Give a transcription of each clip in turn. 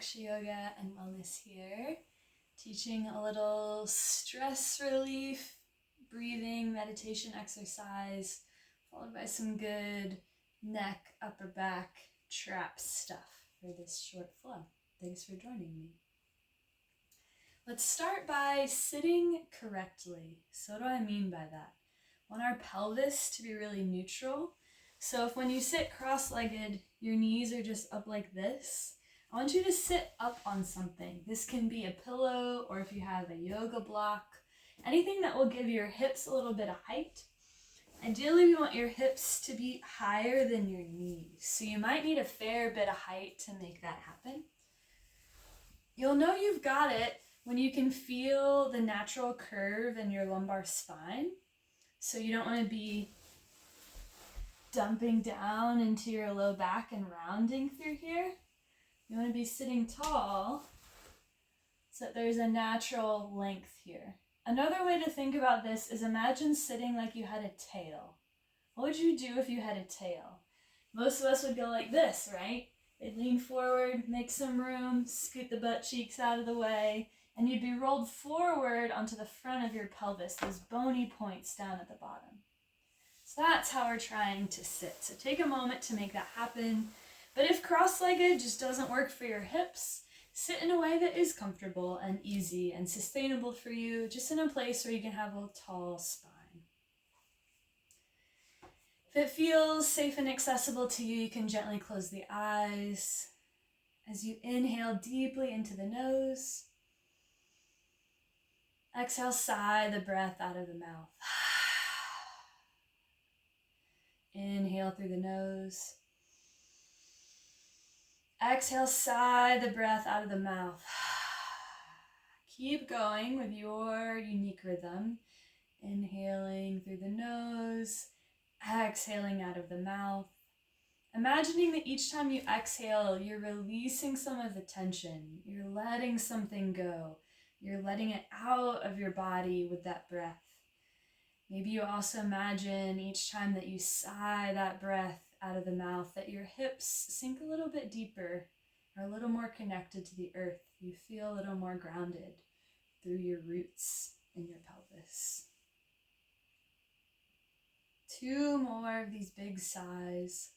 Daksha Yoga and Wellness here, teaching a little stress relief, breathing, meditation exercise, followed by some good neck, upper back, trap stuff for this short flow. Thanks for joining me. Let's start by sitting correctly. So what do I mean by that? I want our pelvis to be really neutral. So if when you sit cross-legged, your knees are just up like this, I want you to sit up on something. This can be a pillow, or if you have a yoga block, anything that will give your hips a little bit of height. Ideally, we want your hips to be higher than your knees. So you might need a fair bit of height to make that happen. You'll know you've got it when you can feel the natural curve in your lumbar spine. So you don't want to be dumping down into your low back and rounding through here. You want to be sitting tall so that there's a natural length here. Another way to think about this is imagine sitting like you had a tail. What would you do if you had a tail? Most of us would go like this, right? They'd lean forward, make some room, scoot the butt cheeks out of the way, and you'd be rolled forward onto the front of your pelvis, those bony points down at the bottom. So that's how we're trying to sit. So take a moment to make that happen. But if cross-legged just doesn't work for your hips, sit in a way that is comfortable and easy and sustainable for you, just in a place where you can have a tall spine. If it feels safe and accessible to you, you can gently close the eyes as you inhale deeply into the nose. Exhale, sigh the breath out of the mouth. Inhale through the nose. Exhale, sigh the breath out of the mouth. Keep going with your unique rhythm. Inhaling through the nose, exhaling out of the mouth. Imagining that each time you exhale, you're releasing some of the tension. You're letting something go. You're letting it out of your body with that breath. Maybe you also imagine each time that you sigh that breath out of the mouth that your hips sink a little bit deeper, are a little more connected to the earth. You feel a little more grounded through your roots in your pelvis. 2 more of these big sighs.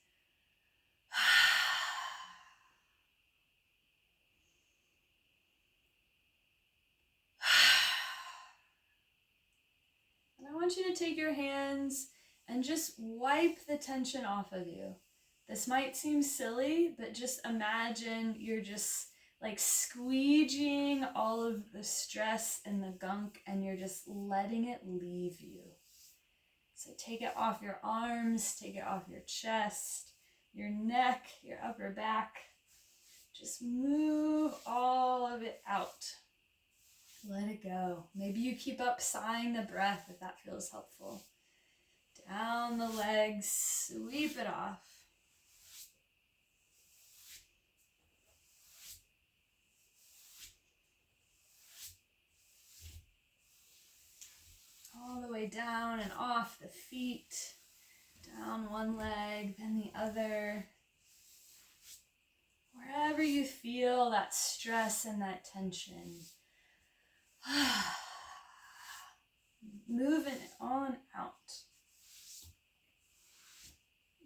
And I want you to take your hands and just wipe the tension off of you. This might seem silly, but just imagine you're just like squeegeeing all of the stress and the gunk, and you're just letting it leave you. So take it off your arms, take it off your chest, your neck, your upper back. Just move all of it out. Let it go. Maybe you keep up sighing the breath if that feels helpful. Down the legs, sweep it off. All the way down and off the feet. Down one leg, then the other. Wherever you feel that stress and that tension. Moving it on out.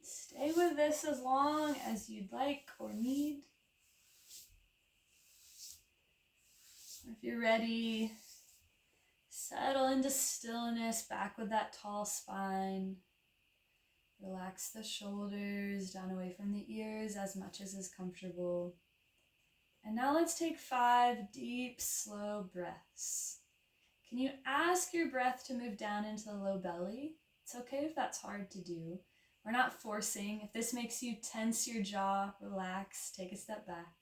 Stay with this as long as you'd like or need. If you're ready, settle into stillness, back with that tall spine. Relax the shoulders down away from the ears as much as is comfortable. And now let's take 5 deep, slow breaths. Can you ask your breath to move down into the low belly? It's okay if that's hard to do. We're not forcing. If this makes you tense your jaw, relax, take a step back.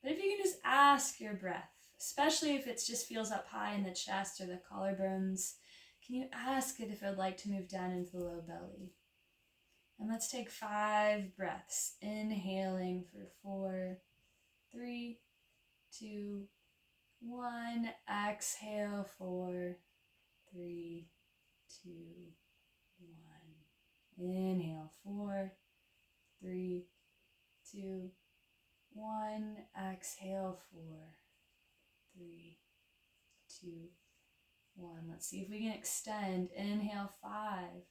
But if you can just ask your breath, especially if it just feels up high in the chest or the collarbones, can you ask it if it would like to move down into the low belly? And let's take 5 breaths. Inhaling for 4, 3, 2, 1. Exhale, 4, 3, 2, 1. Inhale, 4, 3, 2, 1. Exhale, 4, 3, 2, 1. Let's see if we can extend. Inhale, 5,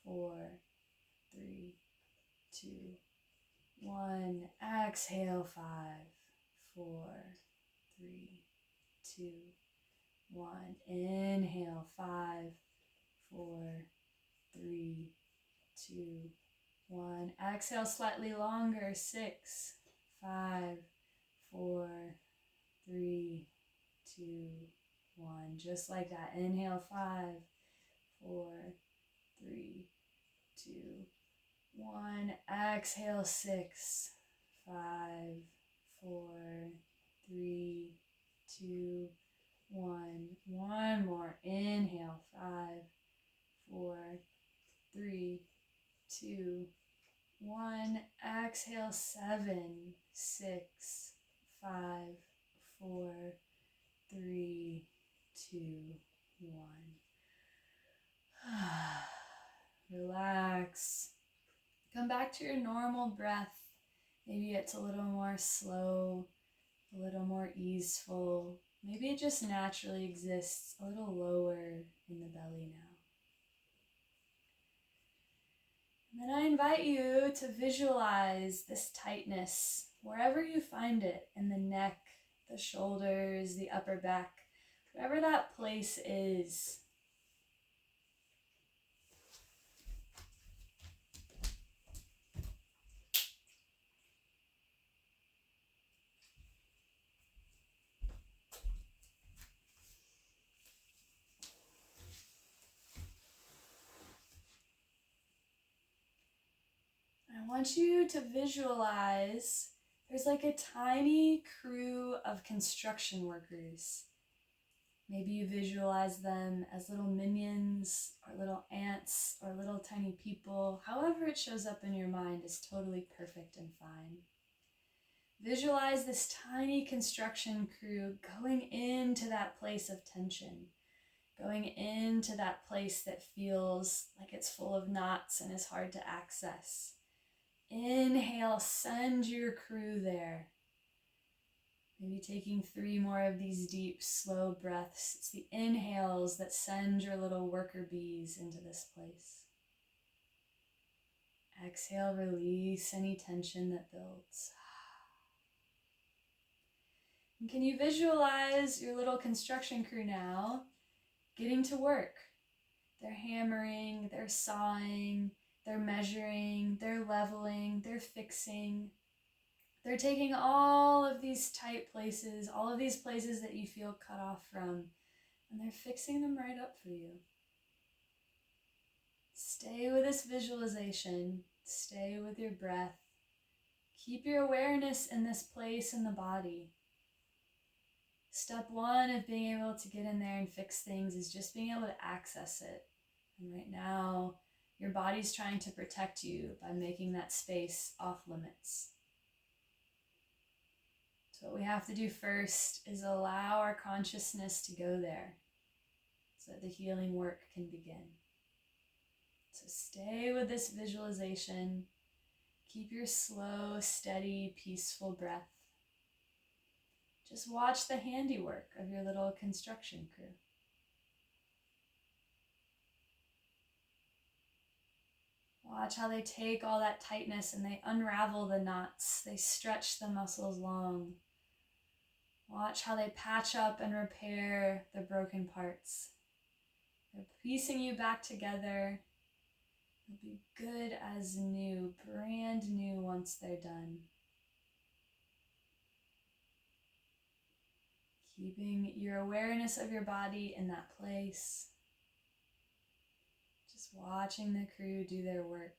4, 3, 2, 1. Exhale, 5, 4, 3, 2, 1. Inhale, 5, 4, 3, 2, 1. Exhale slightly longer. 6, 5, 4, 3, 2, 1. Just like that. Inhale, 5, 4, 3, 2, 1. Exhale, 6, 5, 4, 3, 2, 1. One more. Inhale, 5, 4, 3, 2, 1. Exhale, 7, 6, 5, 4, 3, 2, 1. Relax. Come back to your normal breath. Maybe it's a little more slow, a little more easeful. Maybe it just naturally exists a little lower in the belly now. And then I invite you to visualize this tightness wherever you find it, in the neck, the shoulders, the upper back, wherever that place is. I want you to visualize there's like a tiny crew of construction workers. Maybe you visualize them as little minions or little ants or little tiny people. However it shows up in your mind is totally perfect and fine. Visualize this tiny construction crew going into that place of tension, going into that place that feels like it's full of knots and is hard to access. Inhale, send your crew there. Maybe taking 3 more of these deep, slow breaths. It's the inhales that send your little worker bees into this place. Exhale, release any tension that builds. And can you visualize your little construction crew now getting to work? They're hammering, they're sawing, they're measuring, they're leveling, they're fixing. They're taking all of these tight places, all of these places that you feel cut off from, and they're fixing them right up for you. Stay with this visualization. Stay with your breath. Keep your awareness in this place in the body. Step 1 of being able to get in there and fix things is just being able to access it. And right now, your body's trying to protect you by making that space off limits. So what we have to do first is allow our consciousness to go there so that the healing work can begin. So stay with this visualization. Keep your slow, steady, peaceful breath. Just watch the handiwork of your little construction crew. Watch how they take all that tightness and they unravel the knots. They stretch the muscles long. Watch how they patch up and repair the broken parts. They're piecing you back together. You'll be good as new, brand new once they're done. Keeping your awareness of your body in that place. Just watching the crew do their work.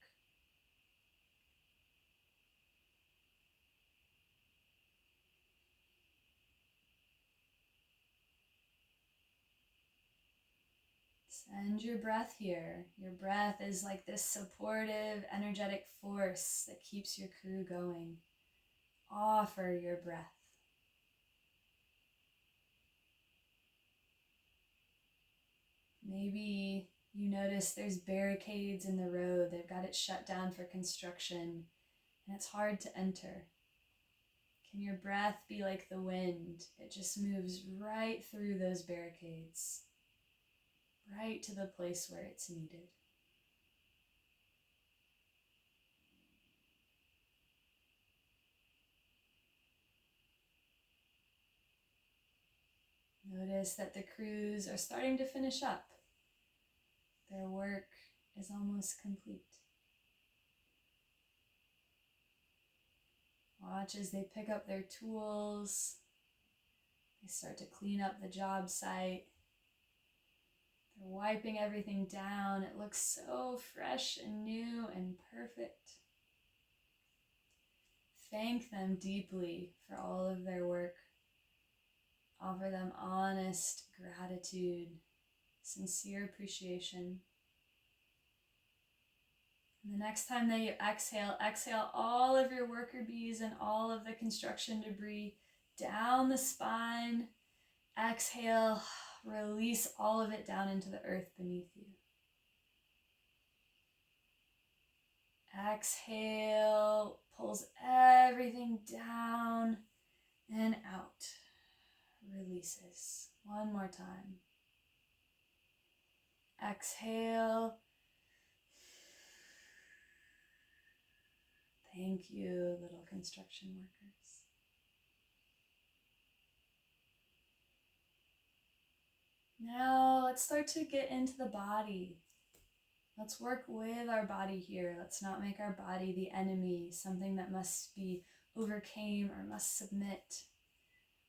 Send your breath here. Your breath is like this supportive, energetic force that keeps your crew going. Offer your breath. Maybe you notice there's barricades in the road. They've got it shut down for construction, and it's hard to enter. Can your breath be like the wind? It just moves right through those barricades, right to the place where it's needed. Notice that the crews are starting to finish up. Their work is almost complete. Watch as they pick up their tools. They start to clean up the job site. They're wiping everything down. It looks so fresh and new and perfect. Thank them deeply for all of their work. Offer them honest gratitude, sincere appreciation. And the next time that you exhale, exhale all of your worker bees and all of the construction debris down the spine. Exhale, release all of it down into the earth beneath you. Exhale, pulls everything down and out. Releases. One more time. Exhale. Thank you, little construction workers. Now let's start to get into the body. Let's work with our body here. Let's not make our body the enemy, something that must be overcame or must submit.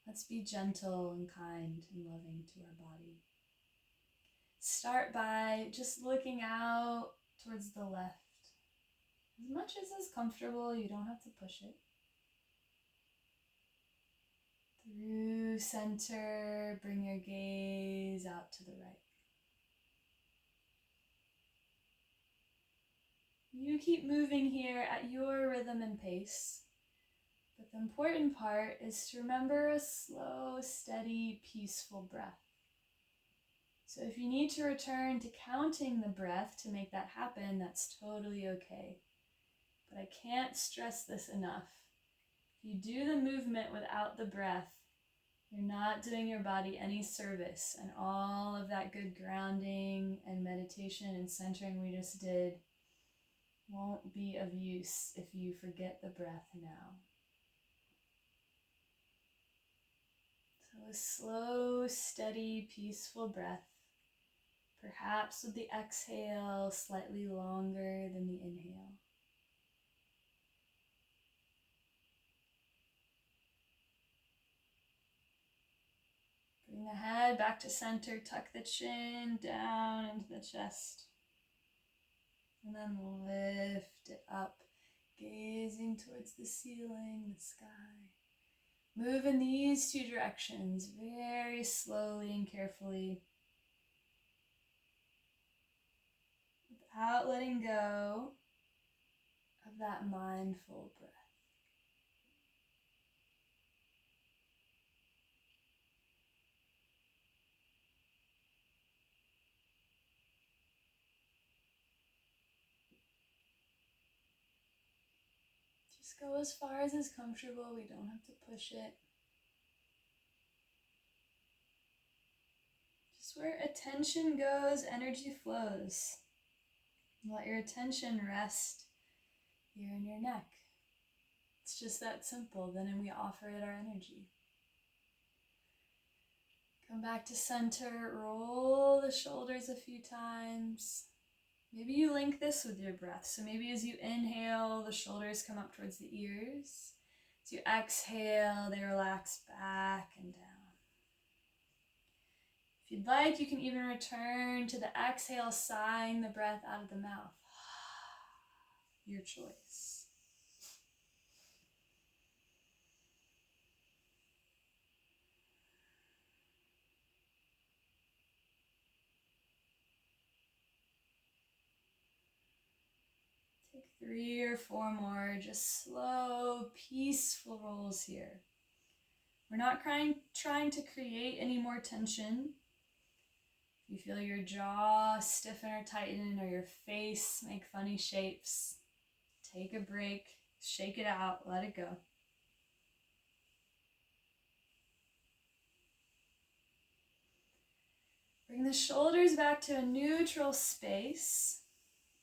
Let's be gentle and kind and loving to our body. Start by just looking out towards the left. As much as is comfortable, you don't have to push it. Through center, bring your gaze out to the right. You keep moving here at your rhythm and pace. But the important part is to remember a slow, steady, peaceful breath. So if you need to return to counting the breath to make that happen, that's totally okay. But I can't stress this enough. If you do the movement without the breath, you're not doing your body any service, and all of that good grounding and meditation and centering we just did won't be of use if you forget the breath now. So a slow, steady, peaceful breath, perhaps with the exhale slightly longer than the inhale. Bring the head back to center, tuck the chin down into the chest. And then lift it up, gazing towards the ceiling, the sky. Move in these two directions very slowly and carefully, without letting go of that mindful breath. Just go as far as is comfortable. We don't have to push it. Just where attention goes, energy flows. Let your attention rest here in your neck. It's just that simple. Then we offer it our energy. Come back to center. Roll the shoulders a few times. Maybe you link this with your breath. So maybe as you inhale, the shoulders come up towards the ears. As you exhale, they relax back and down. If you'd like, you can even return to the exhale, sighing the breath out of the mouth. Your choice. Take 3 or 4 more, just slow, peaceful rolls here. We're not trying to create any more tension. If you feel your jaw stiffen or tighten, or your face make funny shapes, take a break, shake it out, let it go. Bring the shoulders back to a neutral space.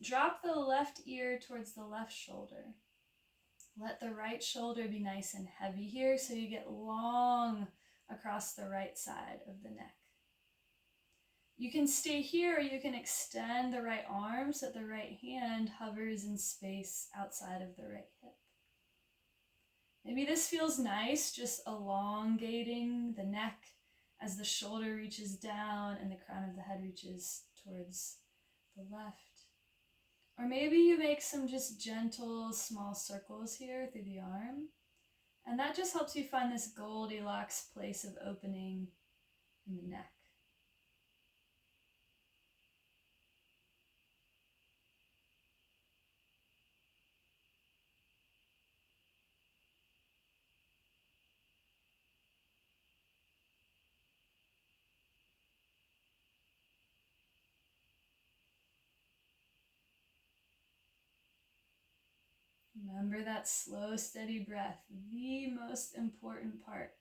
Drop the left ear towards the left shoulder. Let the right shoulder be nice and heavy here so you get long across the right side of the neck. You can stay here or you can extend the right arm so that the right hand hovers in space outside of the right hip. Maybe this feels nice, just elongating the neck as the shoulder reaches down and the crown of the head reaches towards the left. Or maybe you make some just gentle small circles here through the arm. And that just helps you find this Goldilocks place of opening in the neck. Remember that slow, steady breath, the most important part.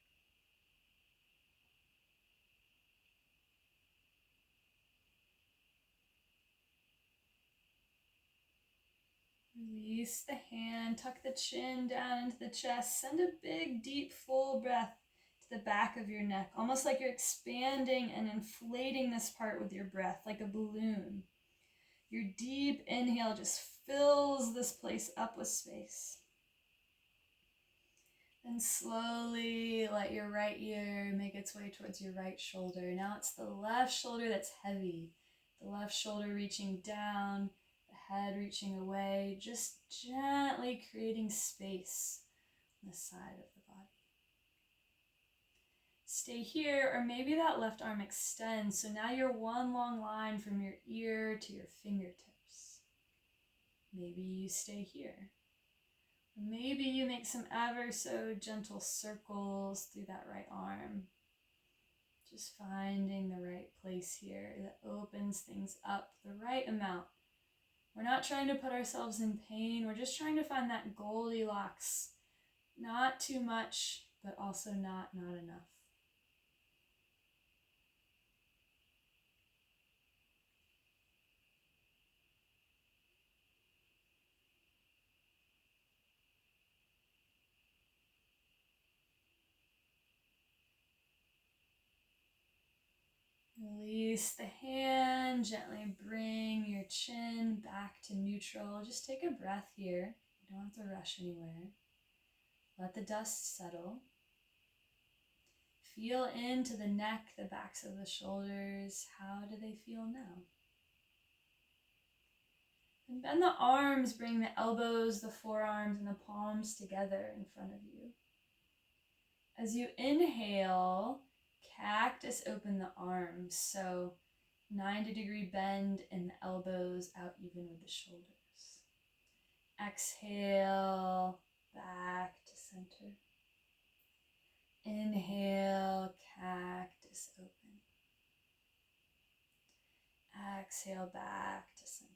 Release the hand, tuck the chin down into the chest, send a big, deep, full breath to the back of your neck, almost like you're expanding and inflating this part with your breath, like a balloon. Your deep inhale just fills this place up with space. Then slowly let your right ear make its way towards your right shoulder. Now it's the left shoulder that's heavy. The left shoulder reaching down, the head reaching away, just gently creating space on the side of the body. Stay here, or maybe that left arm extends, so now you're one long line from your ear to your fingertips. Maybe you stay here. Maybe you make some ever so gentle circles through that right arm. Just finding the right place here that opens things up the right amount. We're not trying to put ourselves in pain. We're just trying to find that Goldilocks. Not too much, but also not enough. Release the hand, gently bring your chin back to neutral. Just take a breath here. You don't have to rush anywhere. Let the dust settle. Feel into the neck, the backs of the shoulders. How do they feel now? And bend the arms, bring the elbows, the forearms, and the palms together in front of you. As you inhale, cactus open the arms, so 90-degree bend in the elbows, out even with the shoulders. Exhale, back to center. Inhale, cactus open. Exhale, back to center.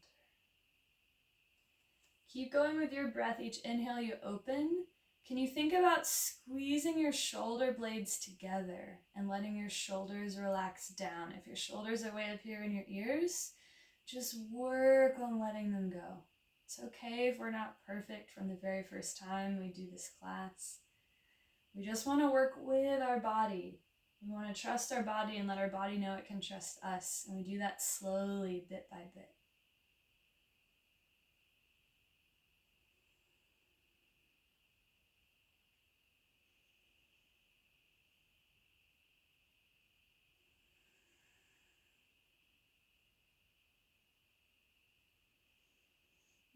Keep going with your breath. Each inhale you open. Can you think about squeezing your shoulder blades together and letting your shoulders relax down? If your shoulders are way up here in your ears, just work on letting them go. It's okay if we're not perfect from the very first time we do this class. We just want to work with our body. We want to trust our body and let our body know it can trust us. And we do that slowly, bit by bit.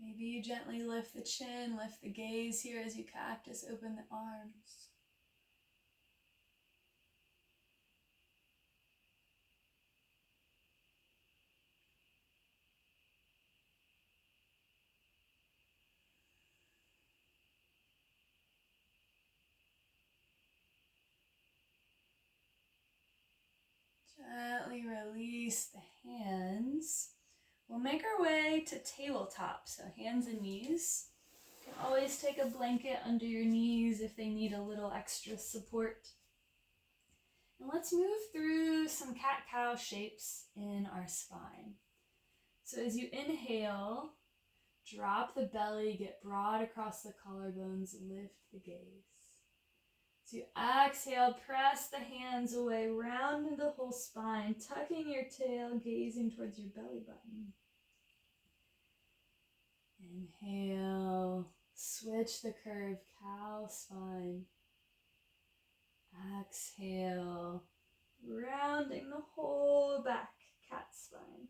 Maybe you gently lift the chin, lift the gaze here as you cactus open the arms. Gently release the hands. We'll make our way to tabletop, so hands and knees. You can always take a blanket under your knees if they need a little extra support. And let's move through some cat-cow shapes in our spine. So as you inhale, drop the belly, get broad across the collarbones, lift the gaze. So you exhale, press the hands away, round the whole spine, tucking your tail, gazing towards your belly button. Inhale, switch the curve, cow spine. Exhale, rounding the whole back, cat spine.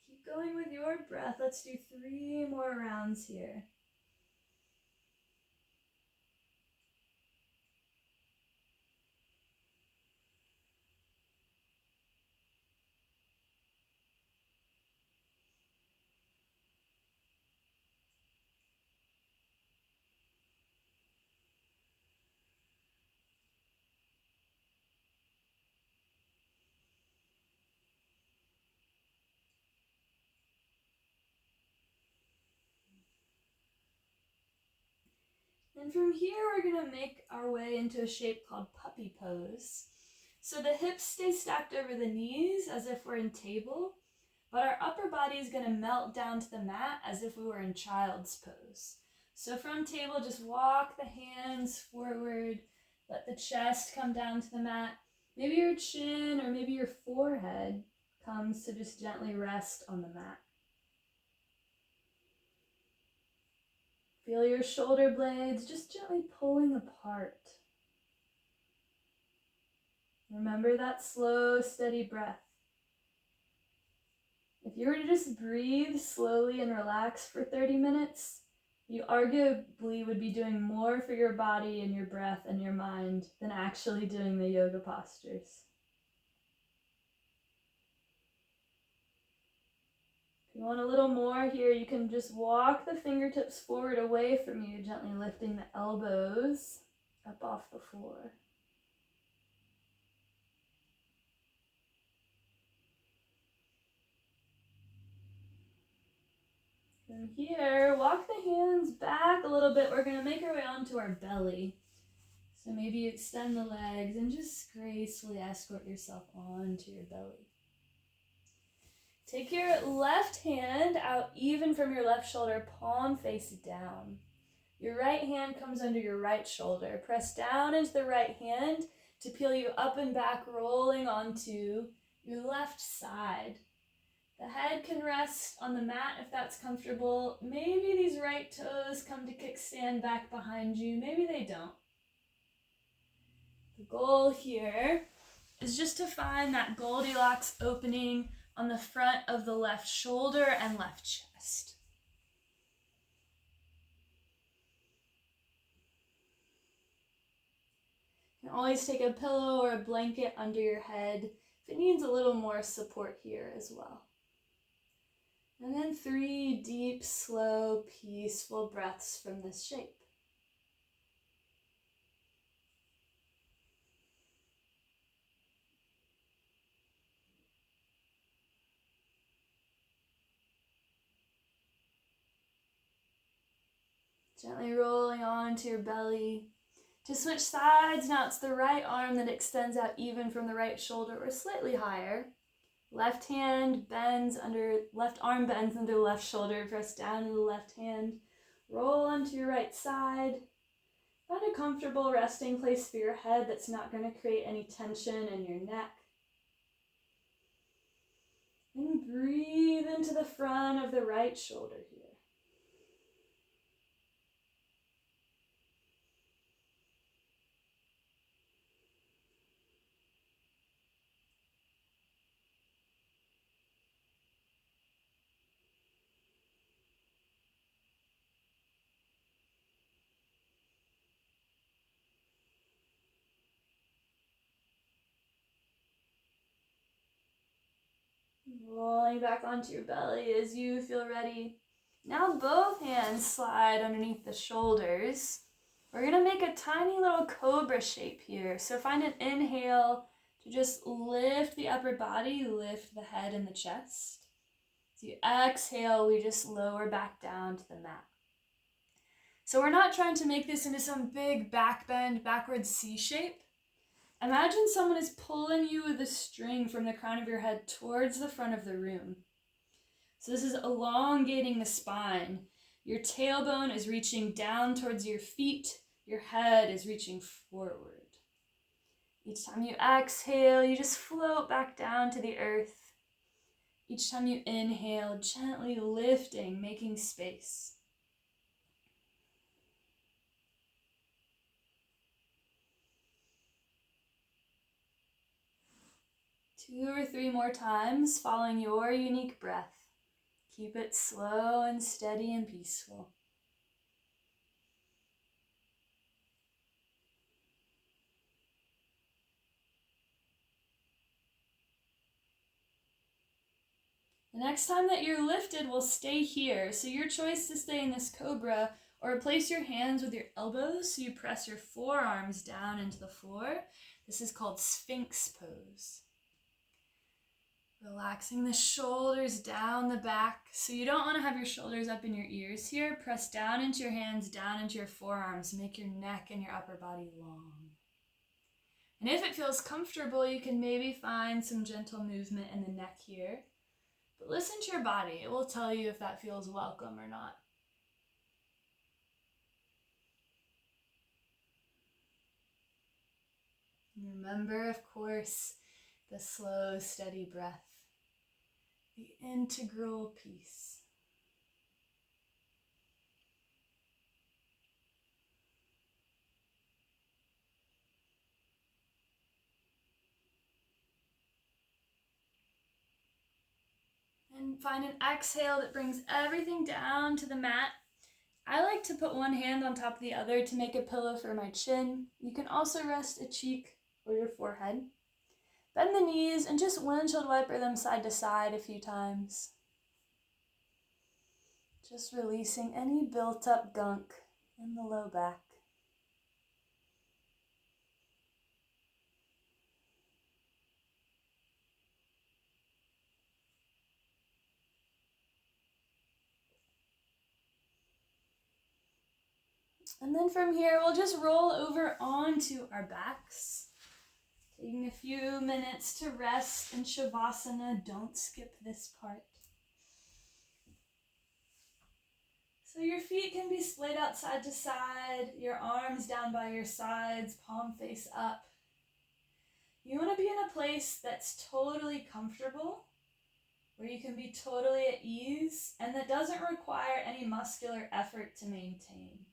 Keep going with your breath. Let's do 3 more rounds here. And from here, we're going to make our way into a shape called puppy pose. So the hips stay stacked over the knees as if we're in table, but our upper body is going to melt down to the mat as if we were in child's pose. So from table, just walk the hands forward, let the chest come down to the mat. Maybe your chin or maybe your forehead comes to just gently rest on the mat. Feel your shoulder blades just gently pulling apart. Remember that slow, steady breath. If you were to just breathe slowly and relax for 30 minutes, you arguably would be doing more for your body and your breath and your mind than actually doing the yoga postures. If you want a little more here, you can just walk the fingertips forward away from you, gently lifting the elbows up off the floor. From here, walk the hands back a little bit. We're going to make our way onto our belly. So maybe you extend the legs and just gracefully escort yourself onto your belly. Take your left hand out even from your left shoulder, palm face down. Your right hand comes under your right shoulder. Press down into the right hand to peel you up and back, rolling onto your left side. The head can rest on the mat if that's comfortable. Maybe these right toes come to kickstand back behind you. Maybe they don't. The goal here is just to find that Goldilocks opening on the front of the left shoulder and left chest. You can always take a pillow or a blanket under your head if it needs a little more support here as well. And then 3 deep, slow, peaceful breaths from this shape. Gently rolling onto your belly. To switch sides, now it's the right arm that extends out even from the right shoulder or slightly higher. Left arm bends under the left shoulder, press down to the left hand. Roll onto your right side. Find a comfortable resting place for your head that's not going to create any tension in your neck. And breathe into the front of the right shoulder here. Rolling back onto your belly as you feel ready. Now both hands slide underneath the shoulders. We're going to make a tiny little cobra shape here. So find an inhale to just lift the upper body, lift the head and the chest. As you exhale, we just lower back down to the mat. So we're not trying to make this into some big back bend, backward C shape. Imagine someone is pulling you with a string from the crown of your head towards the front of the room. So this is elongating the spine. Your tailbone is reaching down towards your feet. Your head is reaching forward. Each time you exhale, you just float back down to the earth. Each time you inhale, gently lifting, making space. Two or three more times, following your unique breath. Keep it slow and steady and peaceful. The next time that you're lifted, we'll stay here. So your choice to stay in this cobra, or place your hands with your elbows so you press your forearms down into the floor. This is called Sphinx pose. Relaxing the shoulders down the back. So you don't want to have your shoulders up in your ears here. Press down into your hands, down into your forearms. Make your neck and your upper body long. And if it feels comfortable, you can maybe find some gentle movement in the neck here. But listen to your body. It will tell you if that feels welcome or not. And remember, of course, the slow, steady breath. The integral piece. And find an exhale that brings everything down to the mat. I like to put one hand on top of the other to make a pillow for my chin. You can also rest a cheek or your forehead. Bend the knees and just windshield wiper them side to side a few times. Just releasing any built up gunk in the low back. And then from here, we'll just roll over onto our backs. Taking a few minutes to rest in Shavasana. Don't skip this part. So your feet can be splayed out side to side, your arms down by your sides, palm face up. You want to be in a place that's totally comfortable, where you can be totally at ease, and that doesn't require any muscular effort to maintain.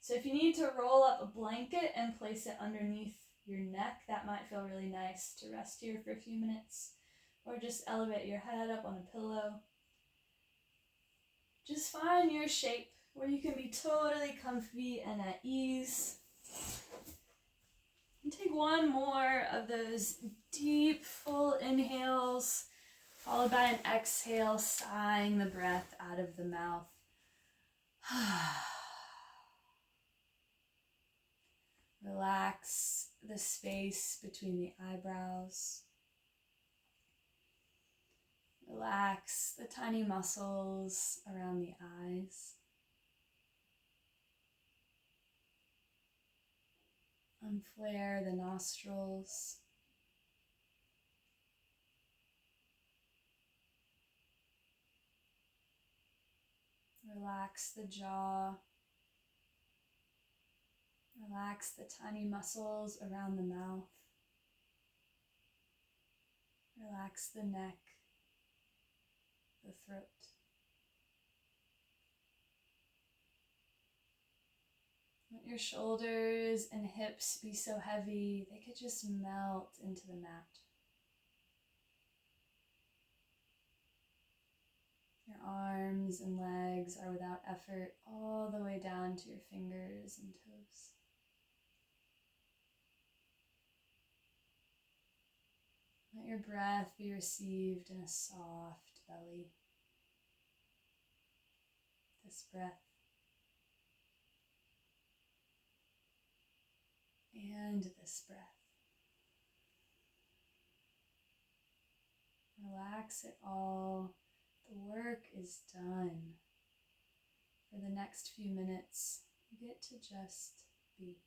So if you need to roll up a blanket and place it underneath your neck, that might feel really nice to rest here for a few minutes, or just elevate your head up on a pillow. Just find your shape where you can be totally comfy and at ease. And take one more of those deep, full inhales, followed by an exhale, sighing the breath out of the mouth. Relax the space between the eyebrows. Relax the tiny muscles around the eyes. Unflare the nostrils. Relax the jaw. Relax the tiny muscles around the mouth. Relax the neck, the throat. Let your shoulders and hips be so heavy they could just melt into the mat. Your arms and legs are without effort all the way down to your fingers and toes. Let your breath be received in a soft belly. This breath and this breath. Relax it all. The work is done. For the next few minutes, you get to just be.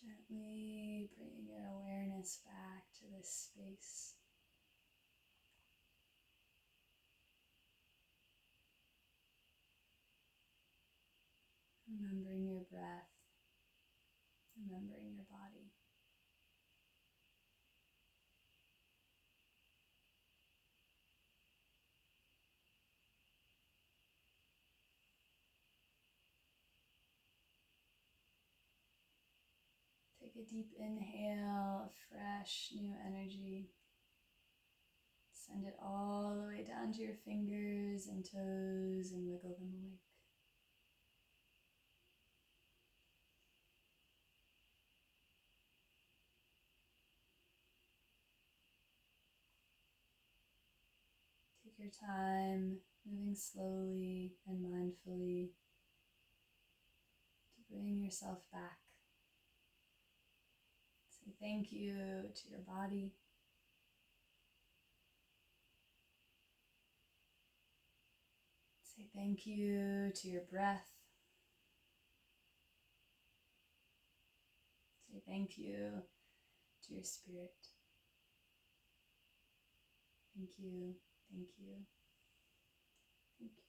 Gently bringing your awareness back to this space. Remembering your breath, remembering your body. Take a deep inhale of fresh new energy. Send it all the way down to your fingers and toes and wiggle them awake. Take your time, moving slowly and mindfully to bring yourself back. Say thank you to your body. Say thank you to your breath. Say thank you to your spirit. Thank you, thank you, thank you.